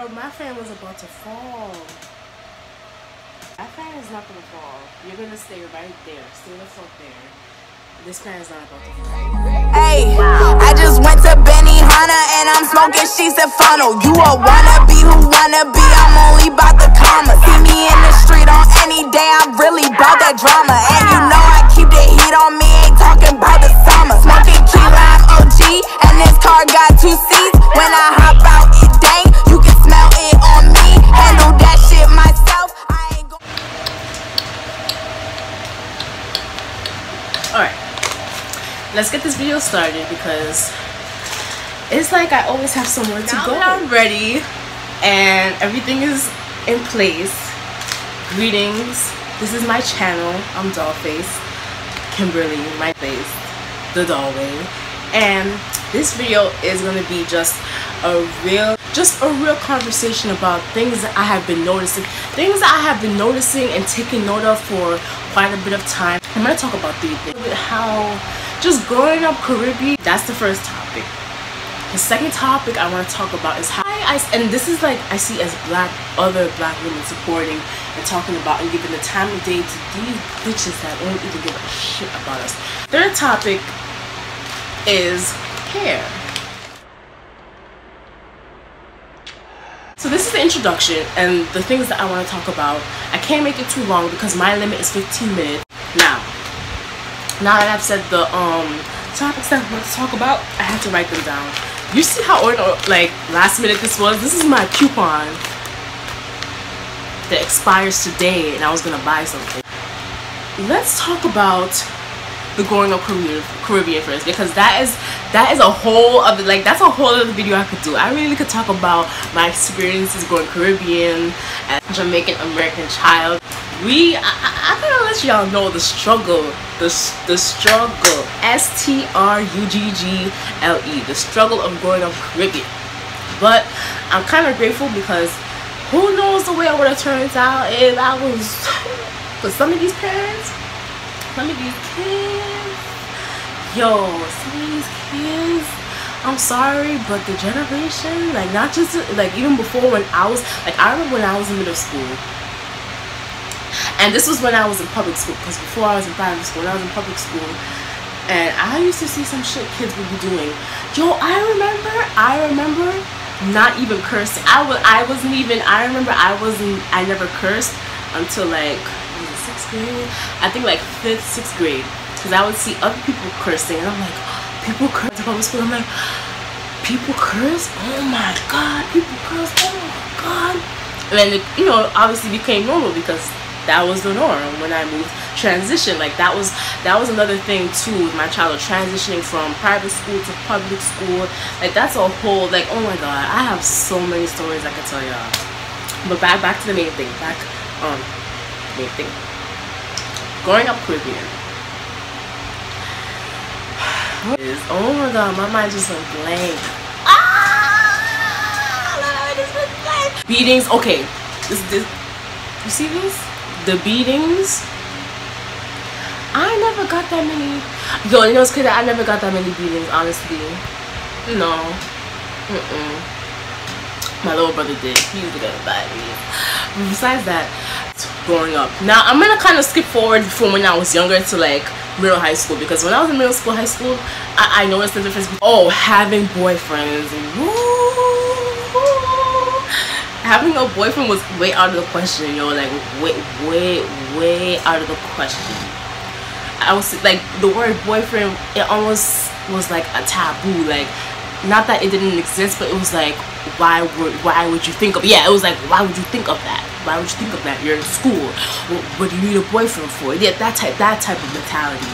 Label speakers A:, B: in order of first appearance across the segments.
A: Girl, my fan was about to fall. That fan is not gonna fall. You're gonna stay right there. Stay the fuck there. This fan is not about to fall.
B: Hey, I just went to Benihana and I'm smoking sheets and funnel. You a wannabe who wanna be, I'm only about the comma. See me in the street on any day, I'm really about that drama. And you know I keep the heat on me, ain't talking about the summer. Smoking key lime OG, and this car got 2 seats. When I hop out, it dang, you can smell it on me. Handle that shit myself, I ain't
A: Alright, let's get this video started because it's like I always have somewhere to go. Now I'm ready and everything is in place. Greetings, this is my channel. I'm Dollface Kimberly, my face, the Dollway, and this video is going to be just a real conversation about things that I have been noticing, and taking note of for quite a bit of time. I'm going to talk about 3 things. How just growing up Caribbean, that's the first topic. The second topic I want to talk about is how and this is like I see as other black women supporting and talking about and giving the time of day to these bitches that don't even give a shit about us. Third topic is hair. So this is the introduction and the things that I want to talk about. I can't make it too long because my limit is 15 minutes. Now that I've said the topics that I want to talk about, I have to write them down. You see how like last minute this was? This is my coupon that expires today and I was gonna buy something. Let's talk about the growing up Caribbean first, because that is a whole other, like, that's a whole other video I could do. I really could talk about my experiences growing Caribbean as a Jamaican American child. I gotta let y'all know the struggle, the struggle, S-T-R-U-G-G-L-E, the struggle of growing up Caribbean. But I'm kind of grateful because who knows the way it would have turned out if I was, for some of these parents, some of these kids, some of these kids, I'm sorry, but the generation, like, not just, like, even before when I was, like, I remember when I was in middle school, and this was when I was in public school, because before I was in private school, when I was in public school, and I used to see some shit kids would be doing. I remember not even cursing. I never cursed until like, was it 6th grade? I think like 5th, 6th grade, because I would see other people cursing, and I'm like, people curse in public school. I'm like, people curse? Oh my god, people curse, oh my god. And then it, obviously became normal because that was the norm when I moved, transition. Like that was another thing too with my childhood, transitioning from private school to public school. Like that's a whole, like, oh my god, I have so many stories I could tell y'all. But back to the main thing. Main thing. Growing up Caribbean. Oh my god, my mind just went blank. My mind just went blank. Beatings, okay. This you see this? The beatings, I never got that many. It's crazy, I never got that many beatings, honestly. No. My little brother did. He used to get a bad beating. Besides that, growing up. Now, I'm gonna kind of skip forward from when I was younger to like middle high school, because when I was in middle school, high school, I noticed the difference. Oh, having boyfriends. Having a boyfriend was way out of the question, like way out of the question. I was like, the word boyfriend, it almost was like a taboo. Like, not that it didn't exist, but it was like, why would you think of? Yeah, it was like, why would you think of that? Why would you think of that? You're in school. What do you need a boyfriend for? Yeah, that type of mentality.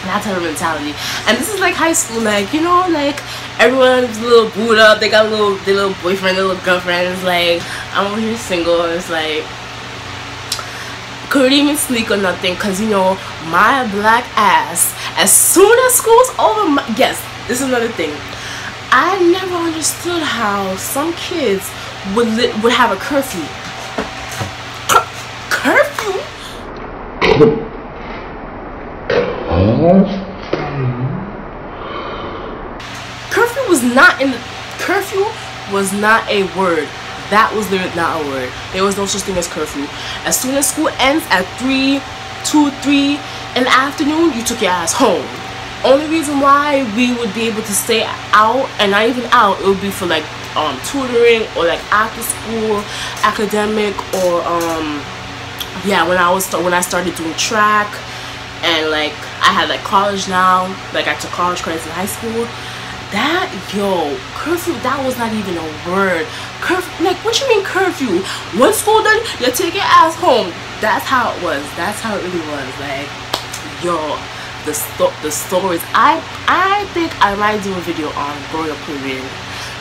A: That type of mentality. And this is like high school, like, like everyone's a little booed up, they got their little boyfriend, their little girlfriend. It's like, I'm over here single, and it's like, couldn't even sneak or nothing, because my black ass, as soon as school's over, yes, this is another thing, I never understood how some kids would have a curfew. Curfew? Curfew was not a word That was literally not a word. There was no such thing as curfew. As soon as school ends at 3, 2, 3 in the afternoon, you took your ass home. Only reason why we would be able to stay out, and not even out, it would be for like tutoring or like after school academic, or yeah, when I started doing track, and like I had like college now, like I took college credits in high school. That, yo, curfew, that was not even a word. Curfew, like, what you mean curfew? When school done, you take your ass home. That's how it was. That's how it really was. Like, yo, the stories. I think I might do a video on growing up Caribbean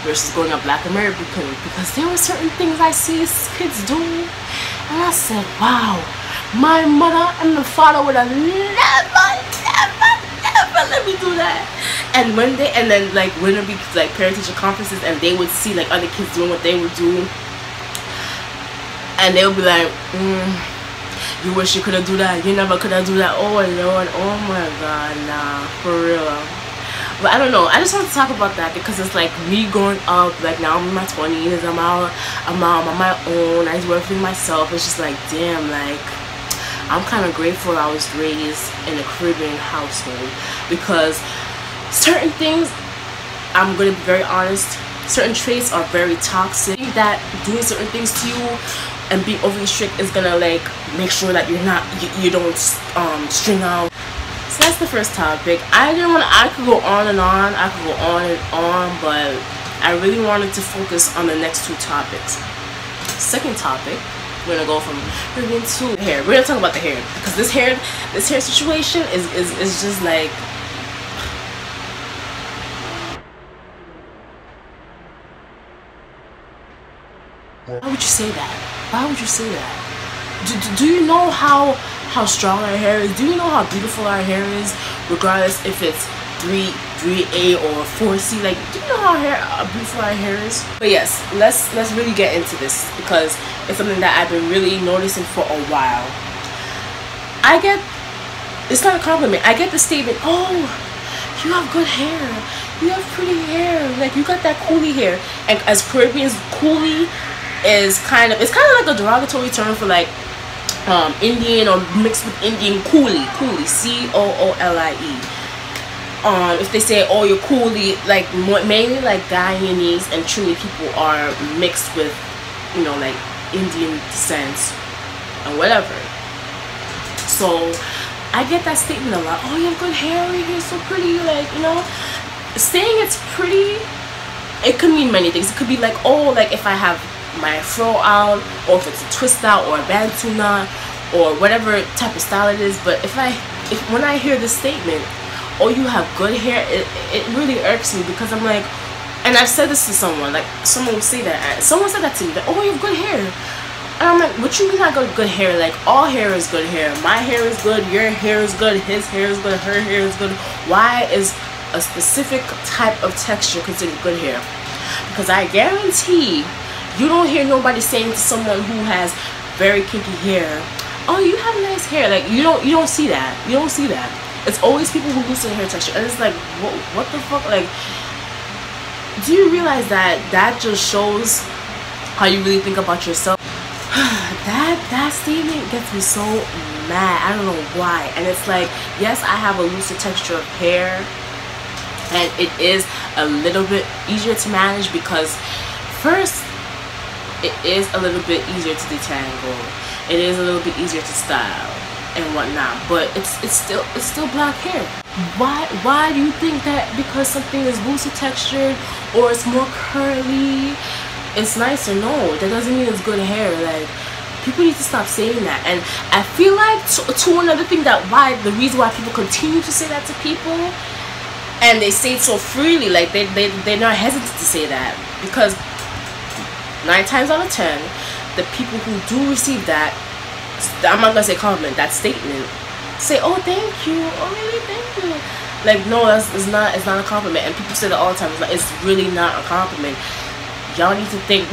A: versus growing up Black American, because there were certain things I see kids do, and I said, wow, my mother and the father would have never let me do that. And when then like when it be like parent teacher conferences, and they would see like other kids doing what they would do, and they would be like, you wish you could have do that, you never could have do that. Oh Lord, oh my God, nah, for real. But I don't know, I just want to talk about that because it's like me growing up, like now I'm in my 20s, I'm on my own, I do everything myself. It's just like, damn, like I'm kind of grateful I was raised in a Caribbean household, because certain things, I'm going to be very honest, certain traits are very toxic. That doing certain things to you and being overly strict is gonna like make sure that you don't string out. So that's the first topic. I could go on and on, but I really wanted to focus on the next two topics. Second topic, we're gonna go from Caribbean to hair. We're gonna talk about the hair, because this hair situation is just like, why would you say that? Why would you say that? Do you know how strong our hair is? Do you know how beautiful our hair is, regardless if it's 3A or 4C? Like, do you know how beautiful our hair is? But yes, let's really get into this, because it's something that I've been really noticing for a while. It's not a compliment, I get the statement, oh, you have good hair, you have pretty hair, like you got that coolie hair. And as Caribbeans, coolie is kind of like a derogatory term for like Indian or mixed with Indian. Coolie, C-O-O-L-I-E. If they say, oh, you're coolie, like mainly like Guyanese and Trini people are mixed with, you know, like Indian descent and whatever. So I get that statement a lot. Oh, you have good hair, your hair's so pretty. Like, you know, saying it's pretty, it could mean many things. It could be like, oh, like if I have my fro out, or if it's a twist out or a bantu knot, or whatever type of style it is. But when I hear this statement, oh, you have good hair, it really irks me, because I'm like, and I've said this to someone, like someone would say that, someone said that to me, that, oh, you have good hair. And I'm like, what you mean I got good hair? Like, all hair is good hair. My hair is good, your hair is good, his hair is good, her hair is good. Why is a specific type of texture considered good hair? Because I guarantee you don't hear nobody saying to someone who has very kinky hair, oh, you have nice hair. Like, you don't see that. You don't see that. It's always people who lose their hair texture, and it's like, what the fuck? Like, do you realize that just shows how you really think about yourself? that statement gets me so mad. I don't know why. And it's like, yes, I have a looser texture of hair, and it is a little bit easier to manage, because first, it is a little bit easier to detangle, it is a little bit easier to style and whatnot, but it's still black hair. Why do you think that because something is looser textured or it's more curly, it's nicer? No, that doesn't mean it's good hair. Like, people need to stop saying that. And I feel like to another thing, that the reason why people continue to say that to people, and they say it so freely, like they're not hesitant to say that, because 9 times out of 10, the people who do receive that, I'm not gonna say compliment, that statement, say, oh, thank you, oh, really, thank you. Like, no, it's not a compliment. And people say that all the time. It's really not a compliment. Y'all need to think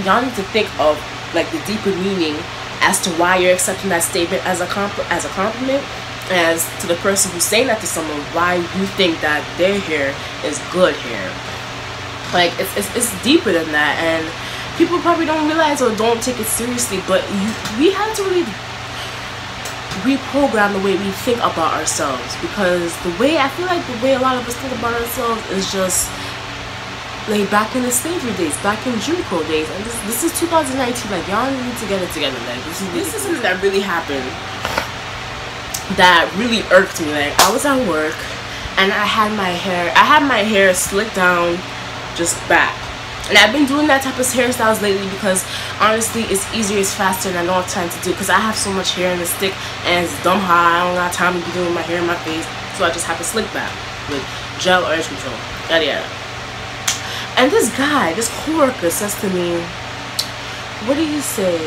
A: of like the deeper meaning as to why you're accepting that statement as a compliment, as to the person who's saying that to someone, why you think that their hair is good hair. Like, it's deeper than that. And people probably don't realize or don't take it seriously, but we have to really reprogram the way we think about ourselves, because the way I feel like the way a lot of us think about ourselves is just like back in the slavery days, back in Jim Crow days, and this is 2019. Like, y'all need to get it together. Like, this is something that really happened that really irked me. Like, I was at work and I had my hair slicked down, just back. And I've been doing that type of hairstyles lately because honestly it's easier, it's faster, and I don't have time to do it because I have so much hair in the stick and it's dumb high. I don't have time to be doing my hair in my face, so I just have a slick back with gel or edge control, yada yada. And this guy, this coworker, says to me, what did he say?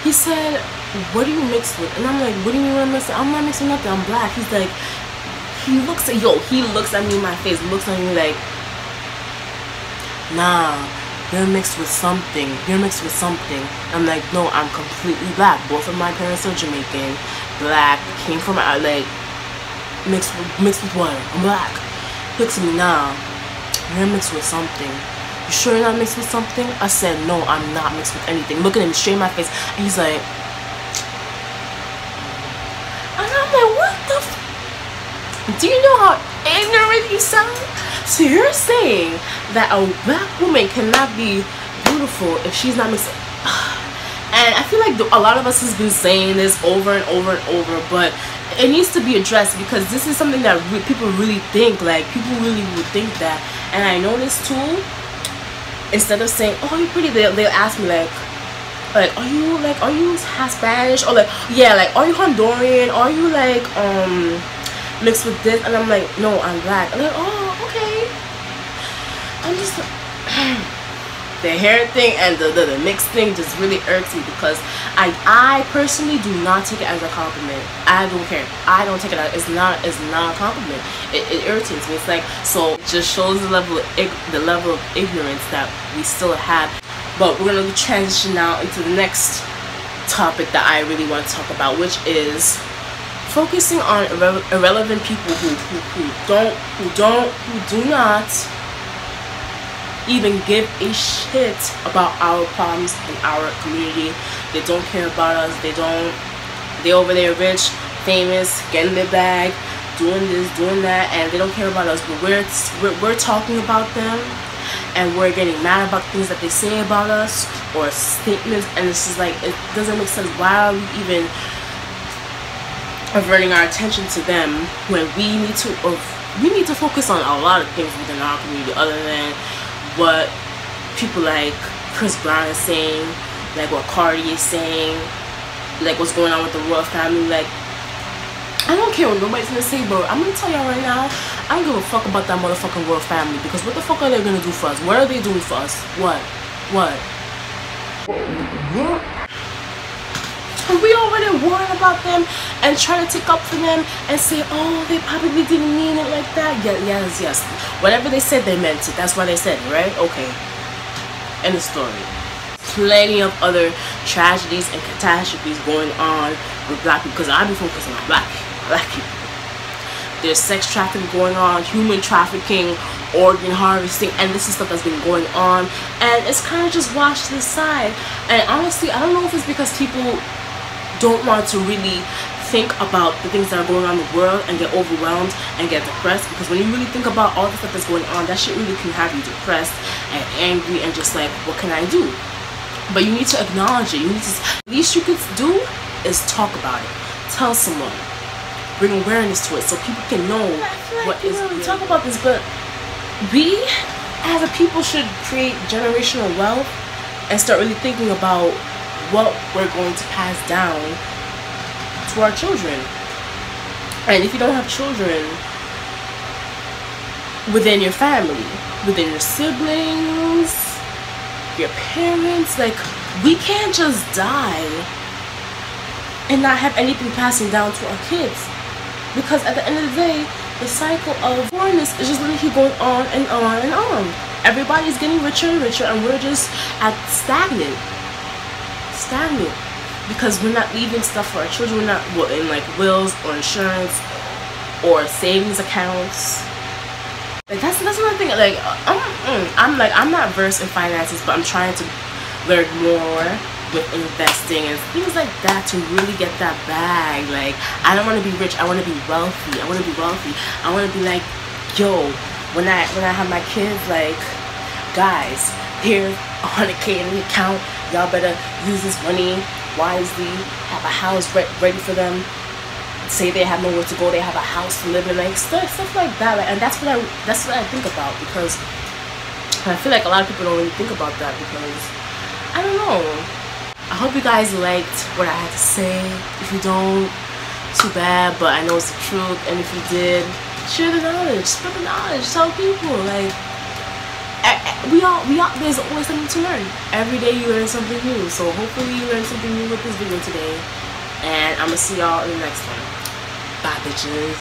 A: He said, what do you mix with? And I'm like, what do you mean what I'm mixing? I'm not mixing nothing, I'm black. He's like, he looks at me in my face, looks at me like, nah, you're mixed with something. You're mixed with something. I'm like, no, I'm completely black. Both of my parents are Jamaican, black, came from like mixed with what? I'm black. He looks at me, nah, you're mixed with something. You sure you're not mixed with something? I said, no, I'm not mixed with anything. Looking at him straight in my face, and he's like, and I'm like, what the do you know how ignorant you sound? So you're saying that a black woman cannot be beautiful if she's not mixed? And I feel like a lot of us has been saying this over and over and over, but it needs to be addressed because this is something that people really think. Like, people really would think that. And I noticed too, instead of saying, oh, you're pretty, they'll ask me like are you half Spanish, or like, yeah, like, are you Honduran, are you like mixed with this? And I'm like, no, I'm black. I'm like, oh, okay. I'm just the hair thing and the mixed thing just really irks me because I personally do not take it as a compliment. I don't care. I don't take it as, it's not a compliment. It irritates me. It's like, so it just shows the level of ignorance that we still have. But we're gonna transition now into the next topic that I really want to talk about, which is focusing on irrelevant people who do not even give a shit about our problems in our community. They don't care about us. They over there rich, famous, getting their bag, doing this, doing that, and they don't care about us. But we're talking about them, and we're getting mad about things that they say about us or statements, and it's just like, it doesn't make sense. Why are we even averting our attention to them when we need to focus on a lot of things within our community other than what people like Chris Brown is saying, like what Cardi is saying, like what's going on with the royal family. Like, I don't care what nobody's gonna say, but I'm gonna tell y'all right now, I don't give a fuck about that motherfucking royal family, because what the fuck are they gonna do for us? What are they doing for us? What? And we already worrying about them and trying to take up for them and say, oh, they probably didn't mean it like that. Yes. Whatever they said, they meant it. That's why they said it, right? Okay. End of story. Plenty of other tragedies and catastrophes going on with black people, because I be focusing on black people. There's sex trafficking going on, human trafficking, organ harvesting, and this is stuff that's been going on, and it's kind of just washed to the side. And honestly, I don't know if it's because people don't want to really think about the things that are going on in the world and get overwhelmed and get depressed, because when you really think about all the stuff that's going on, that shit really can have you depressed and angry and just like, what can I do? But you need to acknowledge it. The least you could do is talk about it. Tell someone. Bring awareness to it so people can know what is. We talk about this, but we as a people should create generational wealth and start really thinking about what we're going to pass down to our children. And if you don't have children within your family, within your siblings, your parents, like, we can't just die and not have anything passing down to our kids, because at the end of the day, the cycle of poorness is just literally going on and on and on. Everybody's getting richer and richer, and we're just at stagnant, because we're not leaving stuff for our children. We're not in like wills or insurance or savings accounts. Like that's another thing. Like I'm not versed in finances, but I'm trying to learn more with investing and things like that to really get that bag. Like I don't want to be rich. I want to be wealthy. I want to be wealthy. I want to be like, yo, when I have my kids, like, guys, here's 100K in the account. Y'all better use this money wisely. Have a house ready for them. Say they have nowhere to go, they have a house to live in, like stuff like that. Like, and that's what I think about, because I feel like a lot of people don't really think about that, because I don't know. I hope you guys liked what I had to say. If you don't, too bad, but I know it's the truth. And if you did, share the knowledge, spread the knowledge, tell people. Like we all there's always something to learn. Every day you learn something new. So hopefully you learned something new with this video today. And I'm gonna see y'all in the next one. Bye, bitches.